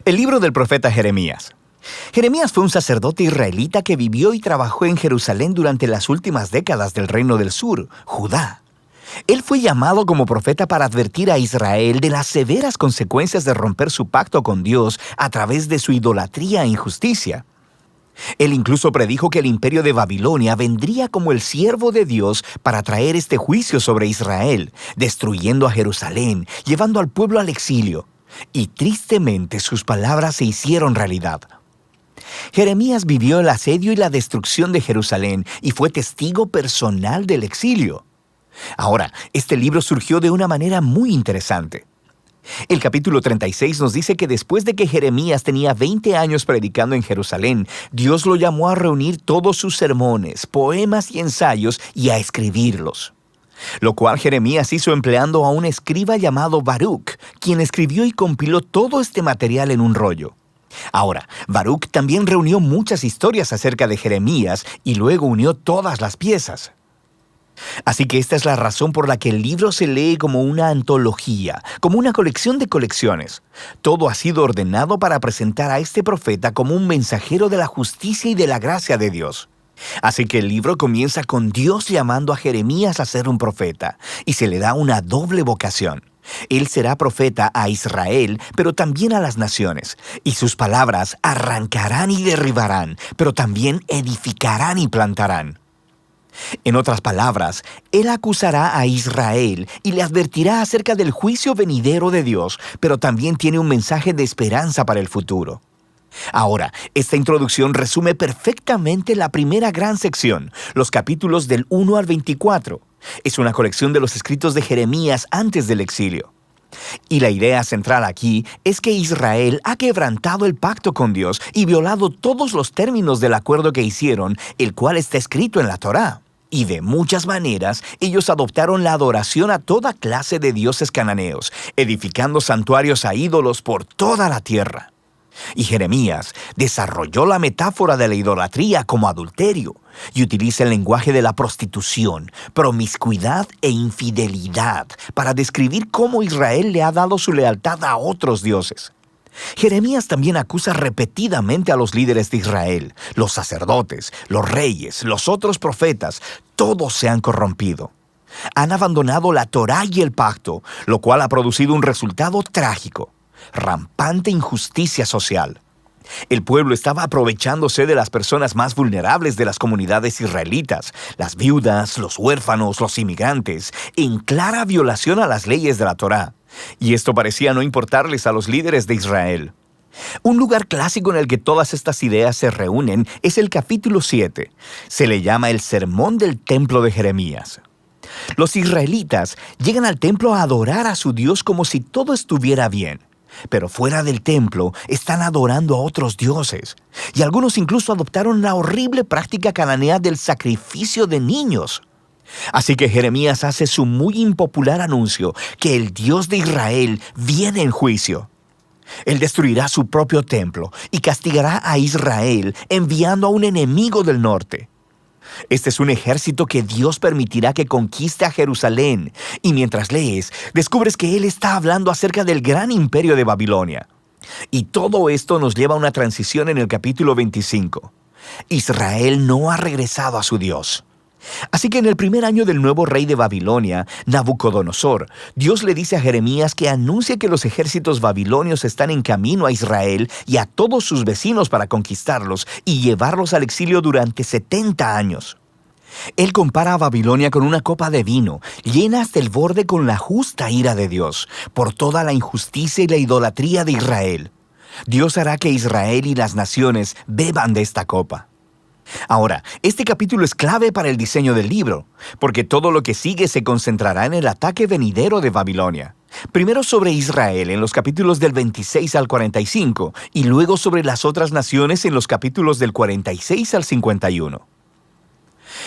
El libro del profeta Jeremías. Jeremías fue un sacerdote israelita que vivió y trabajó en Jerusalén durante las últimas décadas del Reino del Sur, Judá. Él fue llamado como profeta para advertir a Israel de las severas consecuencias de romper su pacto con Dios a través de su idolatría e injusticia. Él incluso predijo que el imperio de Babilonia vendría como el siervo de Dios para traer este juicio sobre Israel, destruyendo a Jerusalén, llevando al pueblo al exilio. Y tristemente sus palabras se hicieron realidad. Jeremías vivió el asedio y la destrucción de Jerusalén y fue testigo personal del exilio. Ahora, este libro surgió de una manera muy interesante. El capítulo 36 nos dice que después de que Jeremías tenía 20 años predicando en Jerusalén, Dios lo llamó a reunir todos sus sermones, poemas y ensayos y a escribirlos. Lo cual Jeremías hizo empleando a un escriba llamado Baruch, quien escribió y compiló todo este material en un rollo. Ahora, Baruch también reunió muchas historias acerca de Jeremías y luego unió todas las piezas. Así que esta es la razón por la que el libro se lee como una antología, como una colección de colecciones. Todo ha sido ordenado para presentar a este profeta como un mensajero de la justicia y de la gracia de Dios. Así que el libro comienza con Dios llamando a Jeremías a ser un profeta, y se le da una doble vocación. Él será profeta a Israel, pero también a las naciones, y sus palabras arrancarán y derribarán, pero también edificarán y plantarán. En otras palabras, él acusará a Israel y le advertirá acerca del juicio venidero de Dios, pero también tiene un mensaje de esperanza para el futuro. Ahora, esta introducción resume perfectamente la primera gran sección, los capítulos del 1 al 24. Es una colección de los escritos de Jeremías antes del exilio. Y la idea central aquí es que Israel ha quebrantado el pacto con Dios y violado todos los términos del acuerdo que hicieron, el cual está escrito en la Torá. Y de muchas maneras, ellos adoptaron la adoración a toda clase de dioses cananeos, edificando santuarios a ídolos por toda la tierra. Y Jeremías desarrolló la metáfora de la idolatría como adulterio y utiliza el lenguaje de la prostitución, promiscuidad e infidelidad para describir cómo Israel le ha dado su lealtad a otros dioses. Jeremías también acusa repetidamente a los líderes de Israel, los sacerdotes, los reyes, los otros profetas, todos se han corrompido. Han abandonado la Torá y el pacto, lo cual ha producido un resultado trágico. Rampante injusticia social. El pueblo estaba aprovechándose de las personas más vulnerables de las comunidades israelitas, las viudas, los huérfanos, los inmigrantes, en clara violación a las leyes de la Torá. Y esto parecía no importarles a los líderes de Israel. Un lugar clásico en el que todas estas ideas se reúnen es el capítulo 7. Se le llama el Sermón del Templo de Jeremías. Los israelitas llegan al templo a adorar a su Dios como si todo estuviera bien. Pero fuera del templo están adorando a otros dioses. Y algunos incluso adoptaron la horrible práctica cananea del sacrificio de niños. Así que Jeremías hace su muy impopular anuncio que el Dios de Israel viene en juicio. Él destruirá su propio templo y castigará a Israel enviando a un enemigo del norte. Este es un ejército que Dios permitirá que conquiste a Jerusalén, y mientras lees, descubres que Él está hablando acerca del gran imperio de Babilonia. Y todo esto nos lleva a una transición en el capítulo 25. Israel no ha regresado a su Dios. Así que en el primer año del nuevo rey de Babilonia, Nabucodonosor, Dios le dice a Jeremías que anuncie que los ejércitos babilonios están en camino a Israel y a todos sus vecinos para conquistarlos y llevarlos al exilio durante 70 años. Él compara a Babilonia con una copa de vino, llena hasta el borde con la justa ira de Dios, por toda la injusticia y la idolatría de Israel. Dios hará que Israel y las naciones beban de esta copa. Ahora, este capítulo es clave para el diseño del libro, porque todo lo que sigue se concentrará en el ataque venidero de Babilonia. Primero sobre Israel en los capítulos del 26 al 45, y luego sobre las otras naciones en los capítulos del 46 al 51.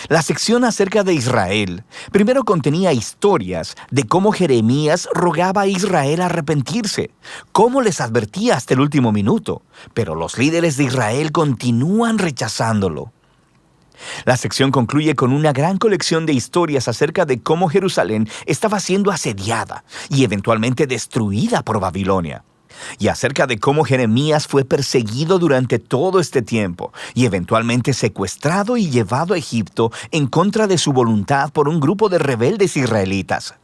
La sección acerca de Israel primero contenía historias de cómo Jeremías rogaba a Israel a arrepentirse, cómo les advertía hasta el último minuto, pero los líderes de Israel continúan rechazándolo. La sección concluye con una gran colección de historias acerca de cómo Jerusalén estaba siendo asediada y eventualmente destruida por Babilonia. y acerca de cómo Jeremías fue perseguido durante todo este tiempo y eventualmente secuestrado y llevado a Egipto en contra de su voluntad por un grupo de rebeldes israelitas.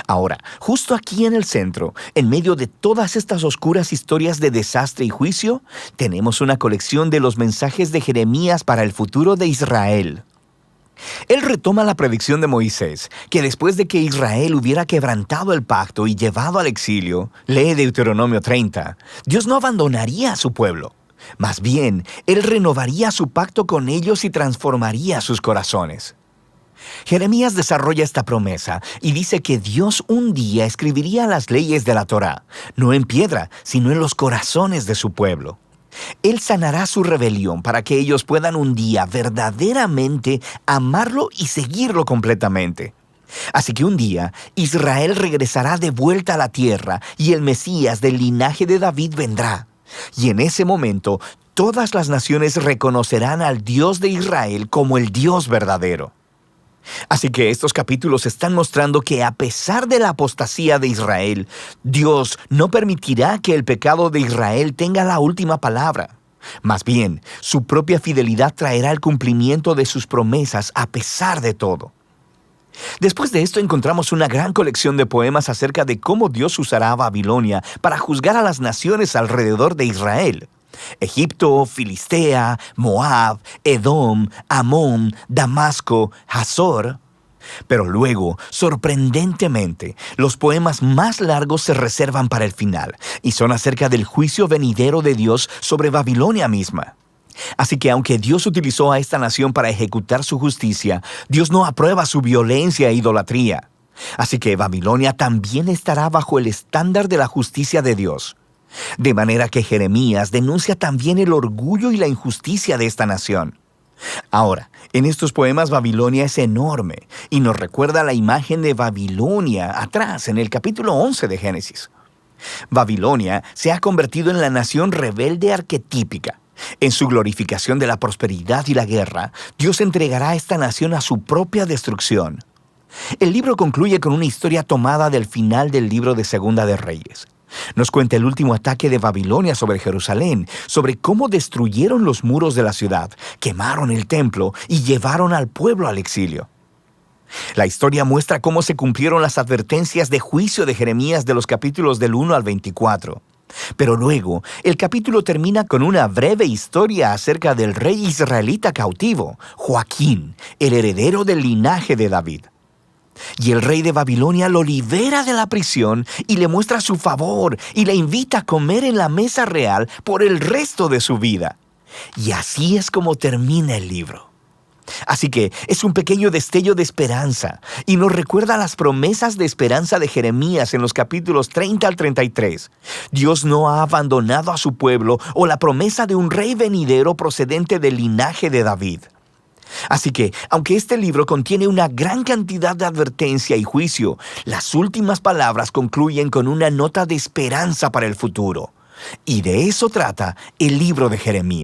Ahora, justo aquí en el centro, en medio de todas estas oscuras historias de desastre y juicio, tenemos una colección de los mensajes de Jeremías para el futuro de Israel. Él retoma la predicción de Moisés, que después de que Israel hubiera quebrantado el pacto y llevado al exilio, lee Deuteronomio 30, Dios no abandonaría a su pueblo. Más bien, Él renovaría su pacto con ellos y transformaría sus corazones. Jeremías desarrolla esta promesa y dice que Dios un día escribiría las leyes de la Torá, no en piedra, sino en los corazones de su pueblo. Él sanará su rebelión para que ellos puedan un día verdaderamente amarlo y seguirlo completamente. Así que un día Israel regresará de vuelta a la tierra y el Mesías del linaje de David vendrá. Y en ese momento todas las naciones reconocerán al Dios de Israel como el Dios verdadero. Así que estos capítulos están mostrando que a pesar de la apostasía de Israel, Dios no permitirá que el pecado de Israel tenga la última palabra. Más bien, su propia fidelidad traerá el cumplimiento de sus promesas a pesar de todo. Después de esto encontramos una gran colección de poemas acerca de cómo Dios usará a Babilonia para juzgar a las naciones alrededor de Israel. Egipto, Filistea, Moab, Edom, Amón, Damasco, Hazor. Pero luego, sorprendentemente, los poemas más largos se reservan para el final y son acerca del juicio venidero de Dios sobre Babilonia misma. Así que aunque Dios utilizó a esta nación para ejecutar su justicia, Dios no aprueba su violencia e idolatría. Así que Babilonia también estará bajo el estándar de la justicia de Dios. De manera que Jeremías denuncia también el orgullo y la injusticia de esta nación. Ahora, en estos poemas Babilonia es enorme y nos recuerda la imagen de Babilonia atrás en el capítulo 11 de Génesis. Babilonia se ha convertido en la nación rebelde arquetípica. En su glorificación de la prosperidad y la guerra, Dios entregará a esta nación a su propia destrucción. El libro concluye con una historia tomada del final del libro de Segunda de Reyes. Nos cuenta el último ataque de Babilonia sobre Jerusalén, sobre cómo destruyeron los muros de la ciudad, quemaron el templo y llevaron al pueblo al exilio. La historia muestra cómo se cumplieron las advertencias de juicio de Jeremías de los capítulos del 1 al 24. Pero luego, el capítulo termina con una breve historia acerca del rey israelita cautivo, Joaquín, el heredero del linaje de David. Y el rey de Babilonia lo libera de la prisión y le muestra su favor y le invita a comer en la mesa real por el resto de su vida. Y así es como termina el libro. Así que es un pequeño destello de esperanza y nos recuerda las promesas de esperanza de Jeremías en los capítulos 30 al 33. Dios no ha abandonado a su pueblo o la promesa de un rey venidero procedente del linaje de David. Así que, aunque este libro contiene una gran cantidad de advertencia y juicio, las últimas palabras concluyen con una nota de esperanza para el futuro. Y de eso trata el libro de Jeremías.